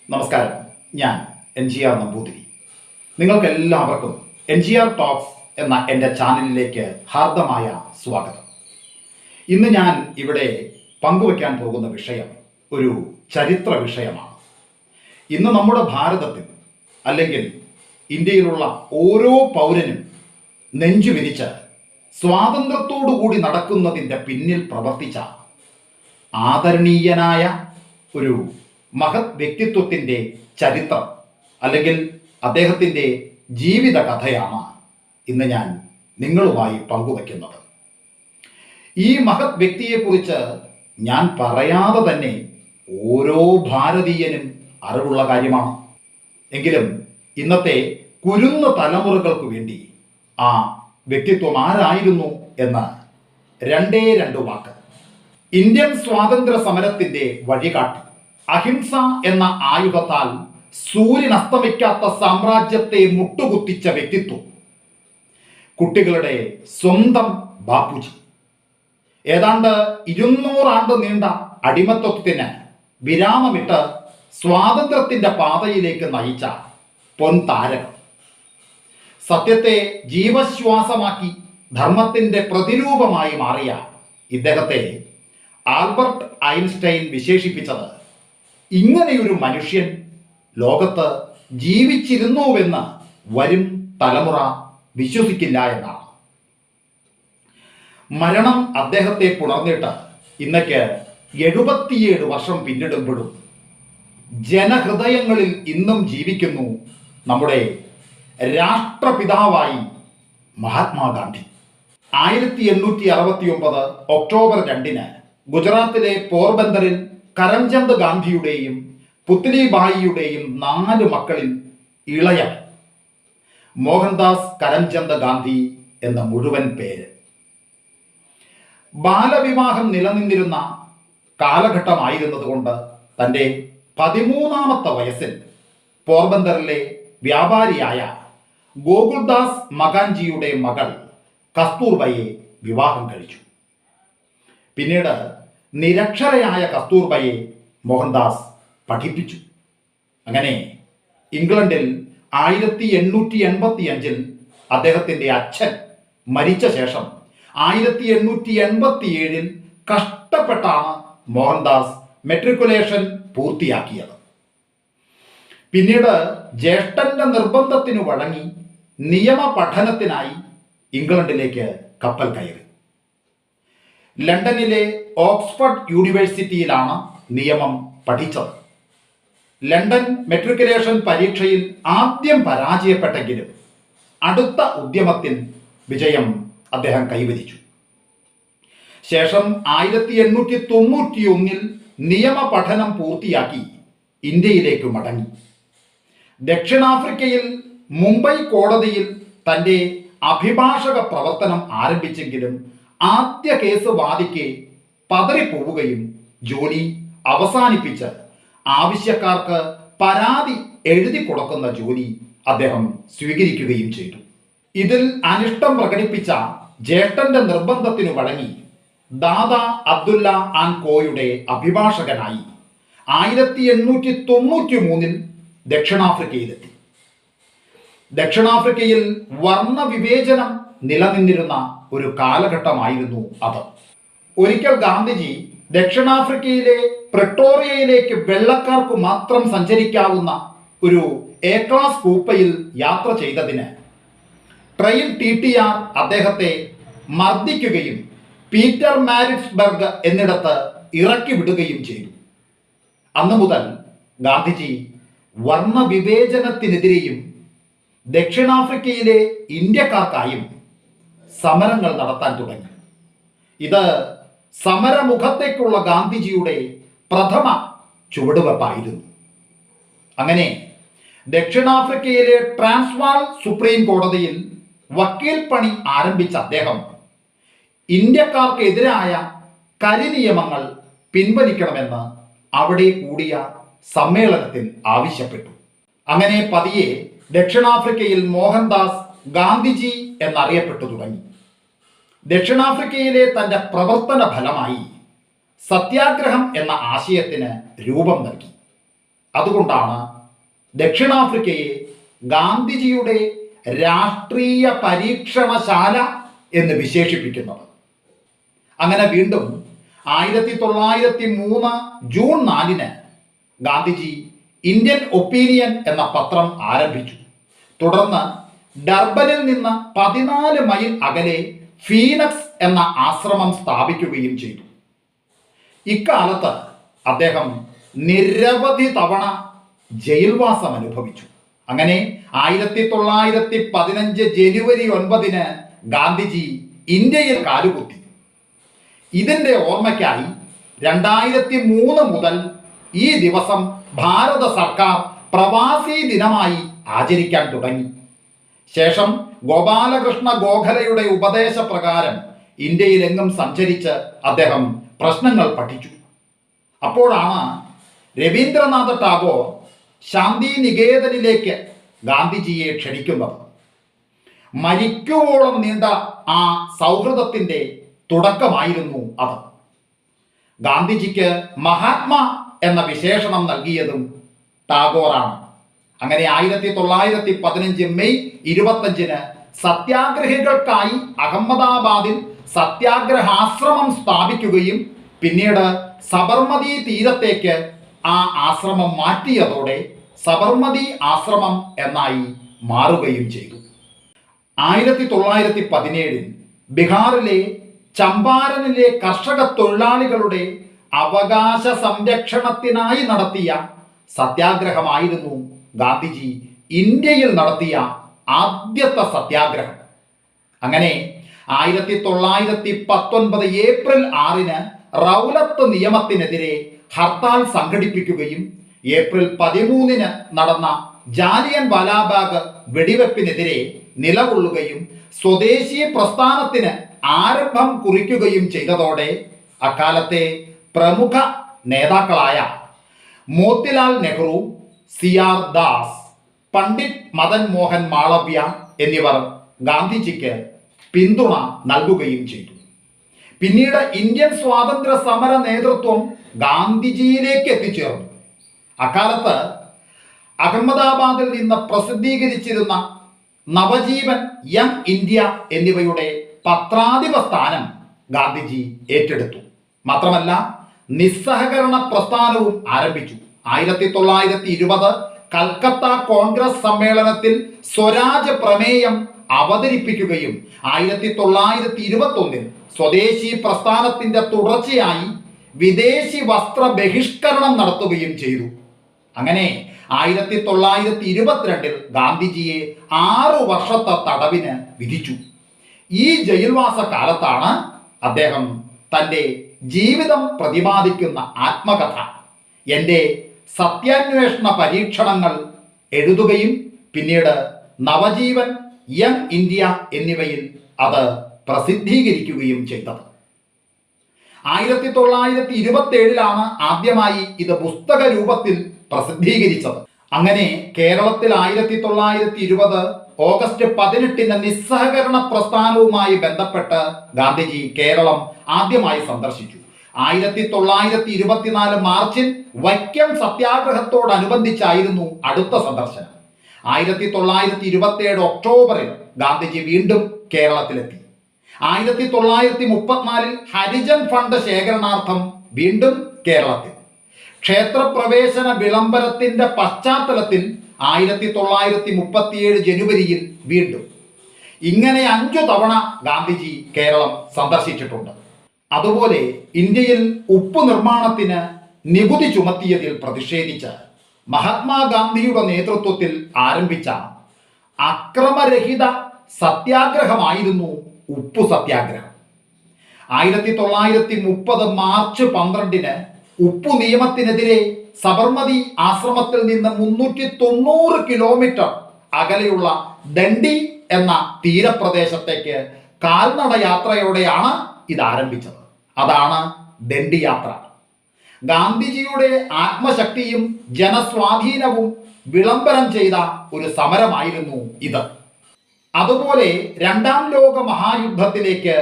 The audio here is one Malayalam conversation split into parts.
നമസ്കാരം. ഞാൻ NGR നമ്പൂതിരി. നിങ്ങൾക്കെല്ലാവർക്കും NGR ടോക്സ് എന്ന എൻ്റെ ചാനലിലേക്ക് ഹാർദമായ സ്വാഗതം. ഇന്ന് ഞാൻ ഇവിടെ പങ്കുവയ്ക്കാൻ പോകുന്ന വിഷയം ഒരു ചരിത്ര വിഷയമാണ്. ഇന്ന് നമ്മുടെ ഭാരതത്തിൽ അല്ലെങ്കിൽ ഇന്ത്യയിലുള്ള ഓരോ പൗരനും നെഞ്ചുവിരിച്ച് സ്വാതന്ത്ര്യത്തോടുകൂടി നടക്കുന്നതിൻ്റെ പിന്നിൽ പ്രവർത്തിച്ച ആദരണീയനായ ഒരു മഹത് വ്യക്തിത്വത്തിൻ്റെ ചരിത്രം അല്ലെങ്കിൽ അദ്ദേഹത്തിൻ്റെ ജീവിത കഥയാണ് ഇന്ന് ഞാൻ നിങ്ങളുമായി പങ്കുവയ്ക്കുന്നത്. ഈ മഹത് വ്യക്തിയെക്കുറിച്ച് ഞാൻ പറയാതെ തന്നെ ഓരോ ഭാരതീയനും അറിവുള്ള കാര്യമാണ്. എങ്കിലും ഇന്നത്തെ കുരുന്ന തലമുറകൾക്ക് വേണ്ടി ആ വ്യക്തിത്വം ആരായിരുന്നു എന്ന് രണ്ട് വാക്ക്. ഇന്ത്യൻ സ്വാതന്ത്ര്യ സമരത്തിൻ്റെ വഴികാട്ടി, അഹിംസ എന്ന ആയുധത്താൽ സൂര്യൻ അസ്തമിക്കാത്ത സാമ്രാജ്യത്തെ മുട്ടുകുത്തിച്ച വ്യക്തിത്വം, കുട്ടികളുടെ സ്വന്തം ബാപ്പുജി. ഏതാണ്ട് 200 ആണ്ട് നീണ്ട അടിമത്വത്തിന് വിരാമമിട്ട് സ്വാതന്ത്ര്യത്തിന്റെ പാതയിലേക്ക് നയിച്ച പൊൻതാരകം. സത്യത്തെ ജീവശ്വാസമാക്കി ധർമ്മത്തിന്റെ പ്രതിരൂപമായി മാറിയ ഇദ്ദേഹത്തെ ആൽബർട്ട് ഐൻസ്റ്റൈൻ വിശേഷിപ്പിച്ചത് ഇങ്ങനെയൊരു മനുഷ്യൻ ലോകത്ത് ജീവിച്ചിരുന്നുവെന്ന് വരും തലമുറ വിശ്വസിക്കില്ല എന്നാണ്. മരണം അദ്ദേഹത്തെ പുണർന്നിട്ട് ഇന്നേക്ക് 77 വർഷം പിന്നിടുമ്പോഴും ജനഹൃദയങ്ങളിൽ ഇന്നും ജീവിക്കുന്നു നമ്മുടെ രാഷ്ട്രപിതാവായി മഹാത്മാഗാന്ധി. 1869 ഒക്ടോബർ 2 ഗുജറാത്തിലെ പോർബന്തറിൽ കരംചന്ദ് ഗാന്ധിയുടെയും പുത്ലിബായിയുടെയും 4 മക്കളിൽ ഇളയവൻ മോഹൻദാസ് കരംചന്ദ് ഗാന്ധി എന്ന മുഴുവൻ പേര്. ബാലവിവാഹം നിലനിന്നിരുന്ന കാലഘട്ടമായിരുന്നതുകൊണ്ട് തൻ്റെ 13ാമത്തെ വയസ്സിൽ പോർബന്തറിലെ വ്യാപാരിയായ ഗോകുൽദാസ് മകാൻജിയുടെ മകൾ കസ്തൂർബയെ വിവാഹം കഴിച്ചു. പിന്നീട് നിരക്ഷരയായ കസ്തൂർബയെ മോഹൻദാസ് പഠിപ്പിച്ചു. അങ്ങനെ ഇംഗ്ലണ്ടിൽ 1885 അദ്ദേഹത്തിൻ്റെ അച്ഛൻ മരിച്ച ശേഷം 1887 കഷ്ടപ്പെട്ടാണ് മോഹൻദാസ് മെട്രിക്കുലേഷൻ പൂർത്തിയാക്കിയത്. പിന്നീട് ജ്യേഷ്ഠന്റെ നിർബന്ധത്തിനു വഴങ്ങി നിയമ പഠനത്തിനായി ഇംഗ്ലണ്ടിലേക്ക് കപ്പൽ കയറി. ലണ്ടനിലെ ഓക്സ്ഫോർഡ് യൂണിവേഴ്സിറ്റിയിലാണ് നിയമം പഠിച്ചത്. ലണ്ടൻ മെട്രിക്കുലേഷൻ പരീക്ഷയിൽ ആദ്യം പരാജയപ്പെട്ടെങ്കിലും അടുത്ത ഉദ്യമത്തിൽ വിജയം അദ്ദേഹം കൈവരിച്ചു. ശേഷം 1891 നിയമ പഠനം പൂർത്തിയാക്കി ഇന്ത്യയിലേക്ക് മടങ്ങി. ദക്ഷിണാഫ്രിക്കയിൽ മുംബൈ കോടതിയിൽ തൻ്റെ അഭിഭാഷക പ്രവർത്തനം ആരംഭിച്ചെങ്കിലും ആദ്യ കേസ് വാദിക്ക് പതറിപ്പോവുകയും ജോലി അവസാനിപ്പിച്ച് ആവശ്യക്കാർക്ക് പരാതി എഴുതി കൊടുക്കുന്ന ജോലി അദ്ദേഹം സ്വീകരിക്കുകയും ചെയ്തു. ഇതിൽ അനിഷ്ടം പ്രകടിപ്പിച്ച ജ്യേഷ്ഠന്റെ നിർബന്ധത്തിനു വഴങ്ങി ദാദാ അബ്ദുല്ല ആൻഡ് കോയുടെ അഭിഭാഷകനായി 1893 ദക്ഷിണാഫ്രിക്കയിലെത്തി. ദക്ഷിണാഫ്രിക്കയിൽ വർണ്ണവിവേചനം നിലനിന്നിരുന്ന ഒരു കാലഘട്ടമായിരുന്നു അത്. ഒരിക്കൽ ഗാന്ധിജി ദക്ഷിണാഫ്രിക്കയിലെ പ്രിട്ടോറിയയിലേക്ക് വെള്ളക്കാർക്ക് മാത്രം സഞ്ചരിക്കാവുന്ന ഒരു എ ക്ലാസ് കൂപ്പയിൽ യാത്ര ചെയ്തതിന് ട്രെയിൻ TTR അദ്ദേഹത്തെ മർദ്ദിക്കുകയും പീറ്റർ മാരിറ്റ്സ്ബർഗ് എന്നിടത്ത് ഇറക്കി വിടുകയും ചെയ്തു. അന്നു മുതൽ ഗാന്ധിജി വർണ്ണവിവേചനത്തിനെതിരെയും ദക്ഷിണാഫ്രിക്കയിലെ ഇന്ത്യക്കാർക്കായും സമരങ്ങൾ നടത്താൻ തുടങ്ങി. ഇത് സമരമുഖത്തേക്കുള്ള ഗാന്ധിജിയുടെ പ്രഥമ ചുവടുവെപ്പായിരുന്നു. അങ്ങനെ ദക്ഷിണാഫ്രിക്കയിലെ ട്രാൻസ്വാൾ സുപ്രീം കോടതിയിൽ വക്കീൽ പണി ആരംഭിച്ച അദ്ദേഹം ഇന്ത്യക്കാർക്കെതിരായ കരിനിയമങ്ങൾ പിൻവലിക്കണമെന്ന് അവിടെ കൂടിയ സമ്മേളനത്തിൽ ആവശ്യപ്പെട്ടു. അങ്ങനെ പതിയെ ദക്ഷിണാഫ്രിക്കയിൽ മോഹൻദാസ് ഗാന്ധിജി എന്നറിയപ്പെട്ടു തുടങ്ങി. ദക്ഷിണാഫ്രിക്കയിലെ തൻ്റെ പ്രവർത്തന ഫലമായി സത്യാഗ്രഹം എന്ന ആശയത്തിന് രൂപം നൽകി. അതുകൊണ്ടാണ് ദക്ഷിണാഫ്രിക്കയെ ഗാന്ധിജിയുടെ രാഷ്ട്രീയ പരീക്ഷണശാല എന്ന് വിശേഷിപ്പിക്കുന്നത്. അങ്ങനെ വീണ്ടും 1903 ജൂൺ 4 ഗാന്ധിജി ഇന്ത്യൻ ഒപ്പീനിയൻ എന്ന പത്രം ആരംഭിച്ചു. തുടർന്ന് ഡർബനിൽ നിന്ന് 14 മൈൽ അകലെ ഫീനക്സ് എന്ന ആശ്രമം സ്ഥാപിക്കുകയും ചെയ്തു. ഇക്കാലത്ത് അദ്ദേഹം നിരവധി തവണ ജയിൽവാസം അനുഭവിച്ചു. അങ്ങനെ 1915 ജനുവരി 9 ഗാന്ധിജി ഇന്ത്യയിൽ കാലുകുത്തി. ഇതിൻ്റെ ഓർമ്മയ്ക്കായി 2003 മുതൽ ഈ ദിവസം ഭാരത സർക്കാർ പ്രവാസി ദിനമായി ആചരിക്കാൻ തുടങ്ങി. ശേഷം ഗോപാലകൃഷ്ണ ഗോഖലെയുടെ ഉപദേശപ്രകാരം ഇന്ത്യയിലെങ്ങും സഞ്ചരിച്ച് അദ്ദേഹം പ്രശ്നങ്ങൾ പഠിച്ചു. അപ്പോഴാണ് രവീന്ദ്രനാഥ ടാഗോർ ശാന്തി നികേതനിലേക്ക് ഗാന്ധിജിയെ ക്ഷണിക്കുന്നത്. മരിക്കുവോളം നീണ്ട ആ സൗഹൃദത്തിൻ്റെ തുടക്കമായിരുന്നു അത്. ഗാന്ധിജിക്ക് മഹാത്മാ എന്ന വിശേഷണം നൽകിയതും ടാഗോറാണ്. അങ്ങനെ 1915 മെയ് 25 സത്യാഗ്രഹികൾക്കായി അഹമ്മദാബാദിൽ സത്യാഗ്രഹാശ്രമം സ്ഥാപിക്കുകയും പിന്നീട് സബർമതി തീരത്തേക്ക് ആ ആശ്രമം മാറ്റിയതോടെ സബർമതി ആശ്രമം എന്നായി മാറുകയും ചെയ്തു. 1917 ബീഹാറിലെ ചമ്പാരനിലെ കർഷക തൊഴിലാളികളുടെ അവകാശ സംരക്ഷണത്തിനായി നടത്തിയ സത്യാഗ്രഹമായിരുന്നു ഗാന്ധിജി ഇന്ത്യയിൽ നടത്തിയ ആദ്യത്തെ സത്യാഗ്രഹം. അങ്ങനെ 1919 ഏപ്രിൽ 6 റൗലത്ത് നിയമത്തിനെതിരെ ഹർത്താൽ സംഘടിപ്പിക്കുകയും ഏപ്രിൽ 13 നടന്ന ജാലിയൻ വാലാബാഗ് വെടിവെപ്പിനെതിരെ നിലകൊള്ളുകയും സ്വദേശി പ്രസ്ഥാനത്തിന് ആരംഭം കുറിക്കുകയും ചെയ്തതോടെ അക്കാലത്തെ പ്രമുഖ നേതാക്കളായ മോത്തിലാൽ നെഹ്റു, CR ദാസ്, പണ്ഡിറ്റ് മദൻ മോഹൻ മാളവ്യ എന്നിവർ ഗാന്ധിജിക്ക് പിന്തുണ നൽകുകയും ചെയ്തു. പിന്നീട് ഇന്ത്യൻ സ്വാതന്ത്ര്യ സമര നേതൃത്വം ഗാന്ധിജിയിലേക്ക് എത്തിച്ചേർന്നു. അക്കാലത്ത് അഹമ്മദാബാദിൽ നിന്ന് പ്രസിദ്ധീകരിച്ചിരുന്ന നവജീവൻ, യങ് ഇന്ത്യ എന്നിവയുടെ പത്രാധിപ സ്ഥാനം ഗാന്ധിജി ഏറ്റെടുത്തു. മാത്രമല്ല നിസ്സഹകരണ പ്രസ്ഥാനവും ആരംഭിച്ചു. 1920 കൽക്കത്ത കോൺഗ്രസ് സമ്മേളനത്തിൽ സ്വരാജ് പ്രമേയം അവതരിപ്പിക്കുകയും 1921 സ്വദേശി പ്രസ്ഥാനത്തിന്റെ തുടർച്ചയായി വിദേശി വസ്ത്ര ബഹിഷ്കരണം നടത്തുകയും ചെയ്തു. അങ്ങനെ 1922 ഗാന്ധിജിയെ 6 വർഷത്തെ തടവിന് വിധിച്ചു. ഈ ജയിൽവാസ കാലത്താണ് അദ്ദേഹം തൻ്റെ ജീവിതം പ്രതിപാദിക്കുന്ന ആത്മകഥ എൻ്റെ സത്യാന്വേഷണ പരീക്ഷണങ്ങൾ എഴുതുകയും പിന്നീട് നവജീവൻ, യങ് ഇന്ത്യ എന്നിവയിൽ അത് പ്രസിദ്ധീകരിക്കുകയും ചെയ്തത്. 1927 ആദ്യമായി ഇത് പുസ്തക രൂപത്തിൽ പ്രസിദ്ധീകരിച്ചത്. അങ്ങനെ കേരളത്തിൽ 1920 ഓഗസ്റ്റ് 18 നിസ്സഹകരണ പ്രസ്ഥാനവുമായി ബന്ധപ്പെട്ട് ഗാന്ധിജി കേരളം ആദ്യമായി സന്ദർശിച്ചു. 1924 മാർച്ചിൽ വൈക്കം സത്യാഗ്രഹത്തോടനുബന്ധിച്ചായിരുന്നു അടുത്ത സന്ദർശനം. 1927 ഒക്ടോബറിൽ ഗാന്ധിജി വീണ്ടും കേരളത്തിലെത്തി. 1934 ഹരിജൻ ഫണ്ട് ശേഖരണാർത്ഥം വീണ്ടും കേരളത്തിൽ. ക്ഷേത്രപ്രവേശന വിളംബരത്തിന്റെ പശ്ചാത്തലത്തിൽ 1937 ജനുവരിയിൽ വീണ്ടും. ഇങ്ങനെ 5 തവണ ഗാന്ധിജി കേരളം സന്ദർശിച്ചിട്ടുണ്ട്. അതുപോലെ ഇന്ത്യയിൽ ഉപ്പ് നിർമ്മാണത്തിന് നികുതി ചുമത്തിയതിൽ പ്രതിഷേധിച്ച് മഹാത്മാഗാന്ധിയുടെ നേതൃത്വത്തിൽ ആരംഭിച്ച അക്രമരഹിത സത്യാഗ്രഹമായിരുന്നു ഉപ്പു സത്യാഗ്രഹം. 1930 മാർച്ച് 12 ഉപ്പു നിയമത്തിനെതിരെ സബർമതി ആശ്രമത്തിൽ നിന്ന് 390 കിലോമീറ്റർ അകലെയുള്ള ദണ്ഡി എന്ന തീരപ്രദേശത്തേക്ക് കാൽനട യാത്രയോടെയാണ് ഇത് ആരംഭിച്ചത്. അതാണ് ദണ്ഡി യാത്ര. ഗാന്ധിജിയുടെ ആത്മശക്തിയും ജനസ്വാധീനവും വിളംബരം ചെയ്ത ഒരു സമരമായിരുന്നു ഇത്. അതുപോലെ 2ാം ലോക മഹായുദ്ധത്തിലേക്ക്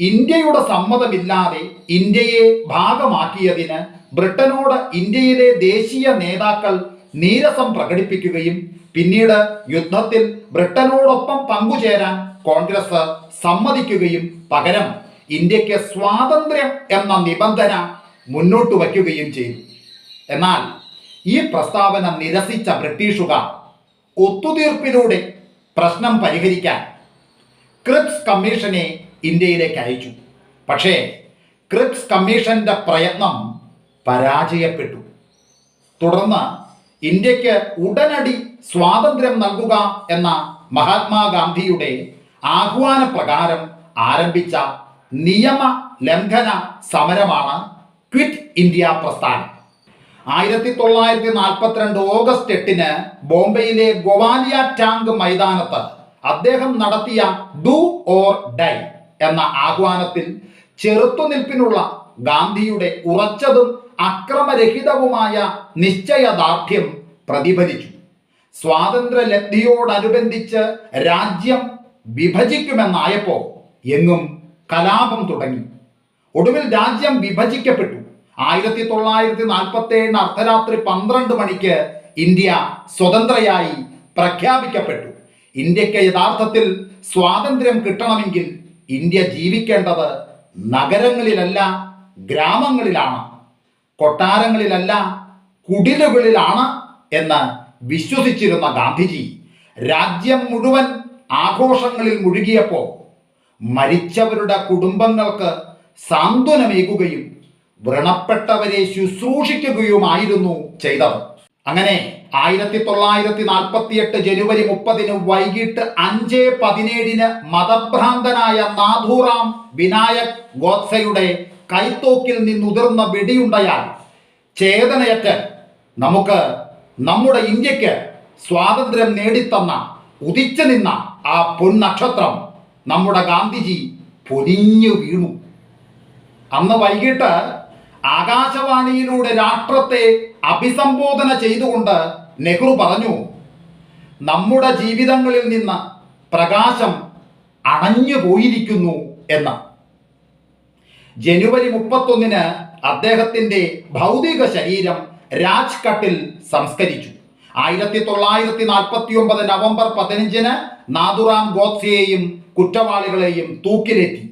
ഇന്ത്യയുടെ സമ്മതമില്ലാതെ ഇന്ത്യയെ ഭാഗമാക്കിയതിന് ബ്രിട്ടനോട് ഇന്ത്യയിലെ ദേശീയ നേതാക്കൾ നീരസം പ്രകടിപ്പിക്കുകയും പിന്നീട് യുദ്ധത്തിൽ ബ്രിട്ടനോടൊപ്പം പങ്കുചേരാൻ കോൺഗ്രസ് സമ്മതിക്കുകയും പകരം ഇന്ത്യക്ക് സ്വാതന്ത്ര്യം എന്ന നിബന്ധന മുന്നോട്ട് വയ്ക്കുകയും ചെയ്തു. എന്നാൽ ഈ പ്രസ്താവന നിരസിച്ച ബ്രിട്ടീഷുകാർ ഒത്തുതീർപ്പിലൂടെ പ്രശ്നം പരിഹരിക്കാൻ ക്രിപ്സ് കമ്മീഷനെ ഇന്ത്യയിലേക്ക് അയച്ചു. പക്ഷേ ക്രിപ്സ് കമ്മീഷന്റെ പ്രയത്നം പരാജയപ്പെട്ടു. തുടർന്ന് ഇന്ത്യക്ക് ഉടനടി സ്വാതന്ത്ര്യം നൽകുക എന്ന മഹാത്മാഗാന്ധിയുടെ ആഹ്വാന പ്രകാരം ആരംഭിച്ച നിയമ ലംഘന സമരമാണ് ക്വിറ്റ് ഇന്ത്യ പ്രസ്ഥാനം. 1942 ഓഗസ്റ്റ് 8 ബോംബെയിലെ ഗോവാലിയ ടാങ്ക് മൈതാനത്ത് അദ്ദേഹം നടത്തിയ ഡു ഓർ ഡൈ എന്ന ആഹ്വാനത്തിൽ ചെറുത്തുനിൽപ്പിനുള്ള ഗാന്ധിയുടെ ഉറച്ചതും അക്രമരഹിതവുമായ നിശ്ചയദാർഢ്യം പ്രതിഫലിച്ചു. സ്വാതന്ത്ര്യലബ്ധിയോടനുബന്ധിച്ച് രാജ്യം വിഭജിക്കുമെന്നായപ്പോൾ എങ്ങും കലാപം തുടങ്ങി. ഒടുവിൽ രാജ്യം വിഭജിക്കപ്പെട്ടു. 1947 അർദ്ധരാത്രി 12 മണിക്ക് ഇന്ത്യ സ്വതന്ത്രയായി പ്രഖ്യാപിക്കപ്പെട്ടു. ഇന്ത്യക്ക് യഥാർത്ഥത്തിൽ സ്വാതന്ത്ര്യം കിട്ടണമെങ്കിൽ ഇന്ത്യ ജീവിക്കേണ്ടത് നഗരങ്ങളിലല്ല, ഗ്രാമങ്ങളിലാണ്, കൊട്ടാരങ്ങളിലല്ല, കുടിലുകളിലാണ് എന്ന് വിശ്വസിച്ചിരുന്ന ഗാന്ധിജി രാജ്യം മുഴുവൻ ആഘോഷങ്ങളിൽ മുഴുകിയപ്പോൾ മരിച്ചവരുടെ കുടുംബങ്ങൾക്ക് സാന്ത്വനമേകുകയും വ്രണപ്പെട്ടവരെ ശുശ്രൂഷിക്കുകയുമായിരുന്നു ചെയ്തത്. അങ്ങനെ 1948 ജനുവരി 30 വൈകിട്ട് 5:17 മതഭ്രാന്തനായ നാഥുറാം വിനായക് ഗോഡ്സെയുടെ കൈത്തോക്കിൽ നിന്നുതിർന്ന വെടിയുണ്ടയാൽ ചേതനയറ്റ് നമുക്ക് നമ്മുടെ ഇന്ത്യക്ക് സ്വാതന്ത്ര്യം നേടിത്തന്ന ഉദിച്ചു നിന്ന ആ പൊന്നക്ഷത്രം നമ്മുടെ ഗാന്ധിജി പൊലിഞ്ഞു വീണു. അന്ന് വൈകിട്ട് ആകാശവാണിയിലൂടെ രാഷ്ട്രത്തെ അഭിസംബോധന ചെയ്തുകൊണ്ട് നെഹ്റു പറഞ്ഞു, നമ്മുടെ ജീവിതങ്ങളിൽ നിന്ന് പ്രകാശം അണഞ്ഞു പോയിരിക്കുന്നു എന്ന്. ജനുവരി 31 അദ്ദേഹത്തിൻ്റെ ഭൗതിക ശരീരം രാജ്ഘട്ടിൽ സംസ്കരിച്ചു. 1949 നവംബർ 15 നാഥുറാം ഗോഡ്സെയെയും കുറ്റവാളികളെയും തൂക്കിലേറ്റി.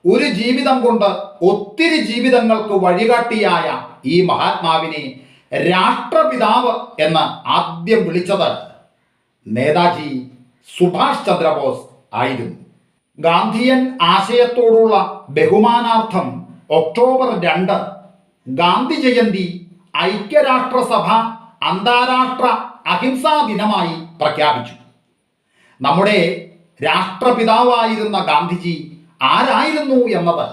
ഒരു ജീവിതം കൊണ്ട് ഒത്തിരി ജീവിതങ്ങൾക്ക് വഴികാട്ടിയായ ഈ മഹാത്മാവിനെ രാഷ്ട്രപിതാവ് എന്ന് ആദ്യം വിളിച്ചത് നേതാജി സുഭാഷ് ചന്ദ്രബോസ് ആയിരുന്നു. ഗാന്ധിയൻ ആശയത്തോടുള്ള ബഹുമാനാർത്ഥം ഒക്ടോബർ 2 ഗാന്ധി ജയന്തി ഐക്യരാഷ്ട്രസഭ അന്താരാഷ്ട്ര അഹിംസാ ദിനമായി പ്രഖ്യാപിച്ചു. നമ്മുടെ രാഷ്ട്രപിതാവായിരുന്ന ഗാന്ധിജി ആരായിരുന്നു എന്നത്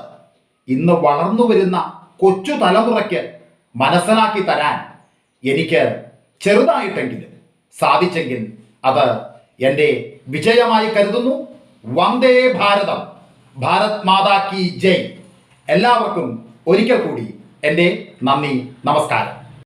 ഇന്ന് വളർന്നു വരുന്ന കൊച്ചു തലമുറയ്ക്ക് മനസ്സിലാക്കി തരാൻ എനിക്ക് ചെറുതായിട്ടെങ്കിലും സാധിച്ചെങ്കിൽ അത് എൻ്റെ വിജയമായി കരുതുന്നു. വന്ദേ ഭാരതം, ഭാരത് മാതാ കി ജയ്. എല്ലാവർക്കും ഒരിക്കൽ കൂടി എൻ്റെ നന്ദി, നമസ്കാരം.